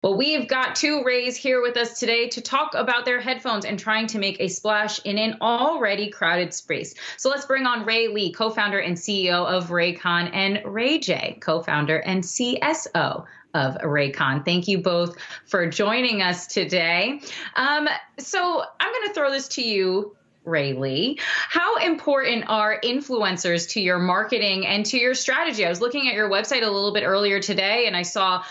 Well, we've got two Rays here with us today to talk about their headphones and trying to make a splash in an already crowded space. So let's bring on Ray Lee, co-founder and CEO of RAYCON, and Ray J, co-founder and CSO of RAYCON. Thank you both for joining us today. So I'm going to throw this to you, Ray Lee. How important are influencers to your marketing and to your strategy? I was looking at your website a little bit earlier today and I saw,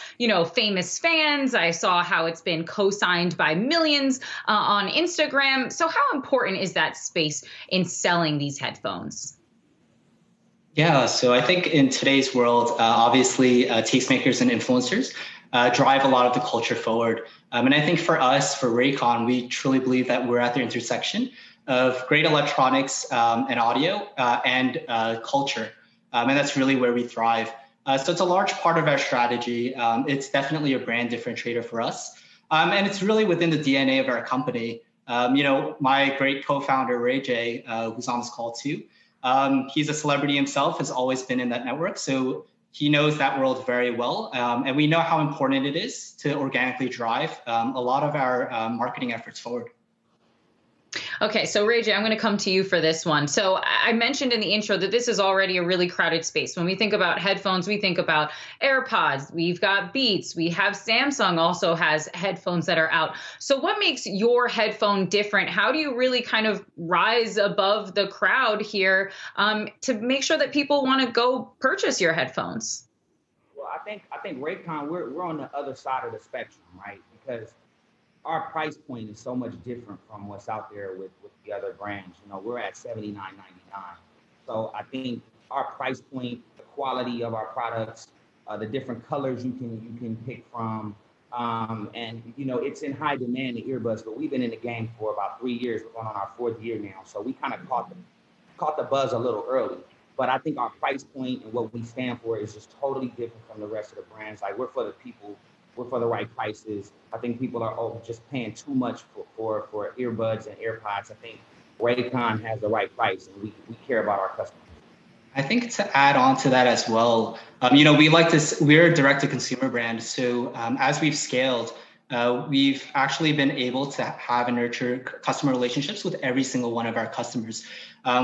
famous fans. I saw how it's been co-signed by millions on Instagram. So how important is that space in selling these headphones? Yeah, so I think in today's world, obviously, tastemakers and influencers drive a lot of the culture forward. And I think for us, for RAYCON, we truly believe that we're at the intersection of great electronics and audio and culture. And that's really where we thrive. So it's a large part of our strategy. It's definitely a brand differentiator for us. And it's really within the DNA of our company. My great co-founder, Ray J, who's on this call too, he's a celebrity himself, has always been in that network. So he knows that world very well. And we know how important it is to organically drive a lot of our marketing efforts forward. Okay, so Ray J, I'm going to come to you for this one. So I mentioned in the intro that this is already a really crowded space. When we think about headphones, we think about AirPods, we've got Beats, we have Samsung also has headphones that are out. So what makes your headphone different? How do you really kind of rise above the crowd here to make sure that people want to go purchase your headphones? Well, I think RAYCON, we're on the other side of the spectrum, right? Because our price point is so much different from what's out there with the other brands. We're at $79.99. So I think our price point, the quality of our products, the different colors you can pick from, and it's in high demand, the earbuds. But we've been in the game for about 3 years. We're going on our 4th year now, so we kind of caught the buzz a little early. But I think our price point and what we stand for is just totally different from the rest of the brands. Like, we're for the people. We're for the right prices. I think people are just paying too much for earbuds and AirPods. I think RAYCON has the right price, and we care about our customers. I think to add on to that as well, we're a direct-to-consumer brand. So as we've scaled, we've actually been able to have and nurture customer relationships with every single one of our customers,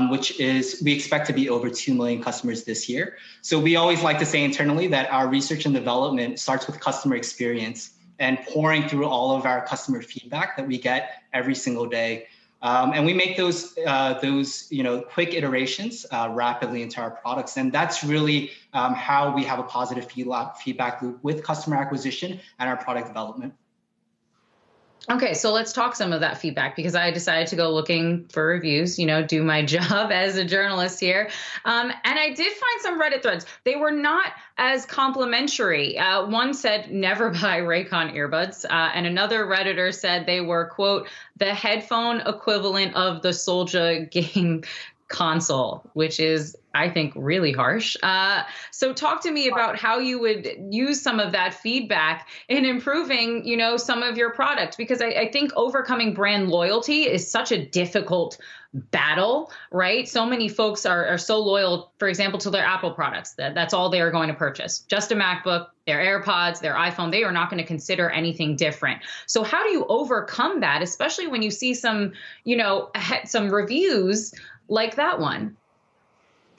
which is, we expect to be over 2 million customers this year. So we always like to say internally that our research and development starts with customer experience and pouring through all of our customer feedback that we get every single day. And we make those quick iterations rapidly into our products. And that's really how we have a positive feedback loop with customer acquisition and our product development. Okay, so let's talk some of that feedback, because I decided to go looking for reviews, do my job as a journalist here. And I did find some Reddit threads. They were not as complimentary. One said, never buy RAYCON earbuds. And another Redditor said they were, quote, the headphone equivalent of the Soldier game console, which is, I think, really harsh. So talk to me about how you would use some of that feedback in improving, some of your product, because I think overcoming brand loyalty is such a difficult battle, right? So many folks are so loyal, for example, to their Apple products. That's all they are going to purchase. Just a MacBook, their AirPods, their iPhone. They are not going to consider anything different. So how do you overcome that, especially when you see some reviews like that one?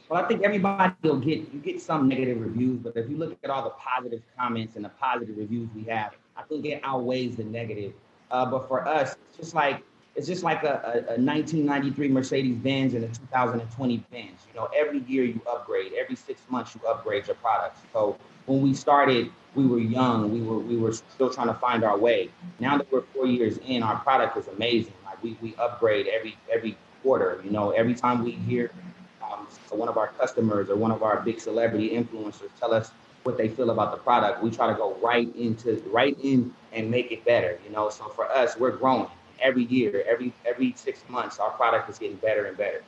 Well, I think everybody will get some negative reviews, but if you look at all the positive comments and the positive reviews we have, I think it outweighs the negative. But for us, it's just like a 1993 Mercedes-Benz and a 2020 Benz. Every year you upgrade. Every 6 months you upgrade your products. So when we started, we were young. We were still trying to find our way. Now that we're 4 years in, our product is amazing. Like, we upgrade every quarter. Every time we hear one of our customers or one of our big celebrity influencers tell us what they feel about the product, we try to go right in and make it better. So for us, we're growing every year. Every 6 months, our product is getting better and better.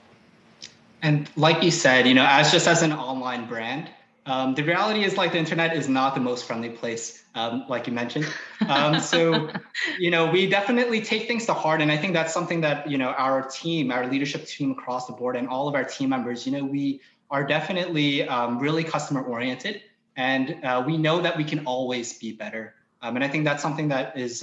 And like you said, as an online brand, the reality is, like, the internet is not the most friendly place, like you mentioned. So, we definitely take things to heart. And I think that's something that, our leadership team across the board and all of our team members, we are definitely really customer oriented. And we know that we can always be better. And I think that's something that is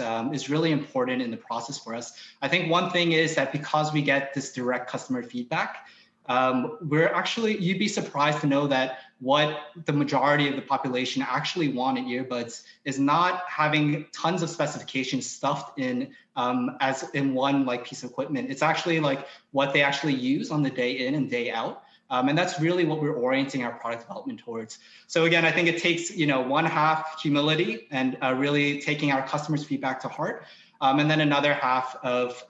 really important in the process for us. I think one thing is that because we get this direct customer feedback, you'd be surprised to know that what the majority of the population actually want in earbuds is not having tons of specifications stuffed in as in one like piece of equipment. It's actually like what they actually use on the day in and day out. And that's really what we're orienting our product development towards. So again, I think it takes, one half humility and really taking our customers' feedback to heart. And then another half of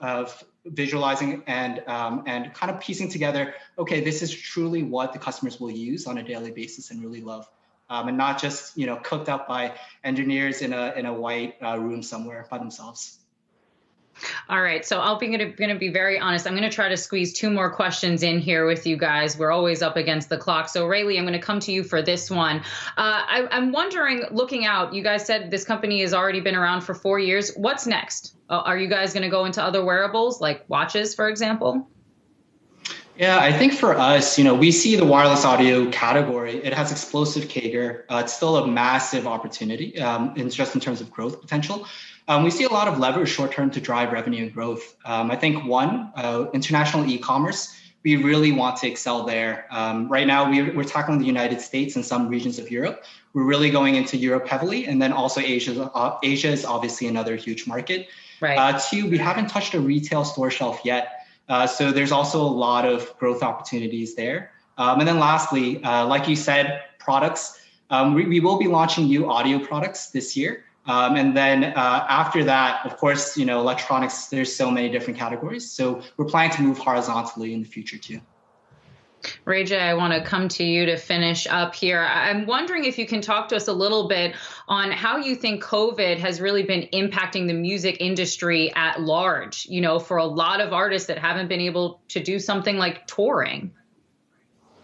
visualizing and kind of piecing together, okay, this is truly what the customers will use on a daily basis and really love. And not just, cooked up by engineers in a white room somewhere by themselves. All right. So I'll be going to be very honest. I'm going to try to squeeze 2 more questions in here with you guys. We're always up against the clock. So Rayleigh, I'm going to come to you for this one. I'm wondering, looking out, you guys said this company has already been around for 4 years. What's next? Are you guys going to go into other wearables like watches, for example? Yeah, I think for us, we see the wireless audio category. It has explosive CAGR. It's still a massive opportunity just in terms of growth potential. We see a lot of leverage short term to drive revenue and growth. I think international e-commerce, we really want to excel there. Right now, we're tackling the United States and some regions of Europe. We're really going into Europe heavily, and then also Asia. Asia is obviously another huge market. Right. 2, we haven't touched a retail store shelf yet. So there's also a lot of growth opportunities there. And then lastly, like you said, products. We will be launching new audio products this year. And then after that, of course, electronics, there's so many different categories. So we're planning to move horizontally in the future too. Ray J, I want to come to you to finish up here. I'm wondering if you can talk to us a little bit on how you think COVID has really been impacting the music industry at large, for a lot of artists that haven't been able to do something like touring.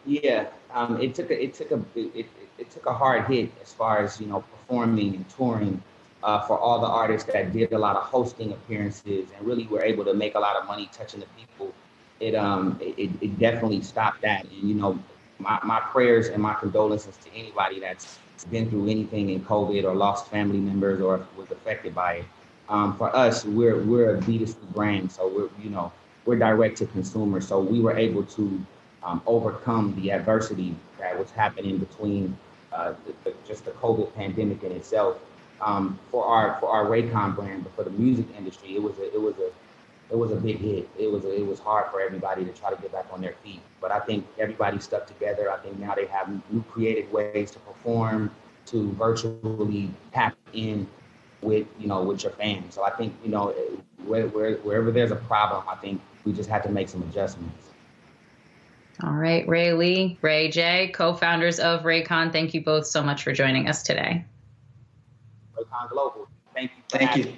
Yeah, it took a hard hit as far as, performing and touring for all the artists that did a lot of hosting appearances and really were able to make a lot of money touching the people. It definitely stopped that. And, my prayers and my condolences to anybody that's been through anything in COVID or lost family members or was affected by it. For us, we're a B2C brand, so we're direct to consumer. So we were able to overcome the adversity that was happening between just the COVID pandemic in itself. For our RAYCON brand, but for the music industry, it was a big hit. It was hard for everybody to try to get back on their feet. But I think everybody stuck together. I think now they have new creative ways to perform, to virtually tap in with your fans. So I think wherever there's a problem, I think we just had to make some adjustments. All right, Rayleigh, Ray J, co-founders of RAYCON, thank you both so much for joining us today. RAYCON Global. Thank you. Thank you.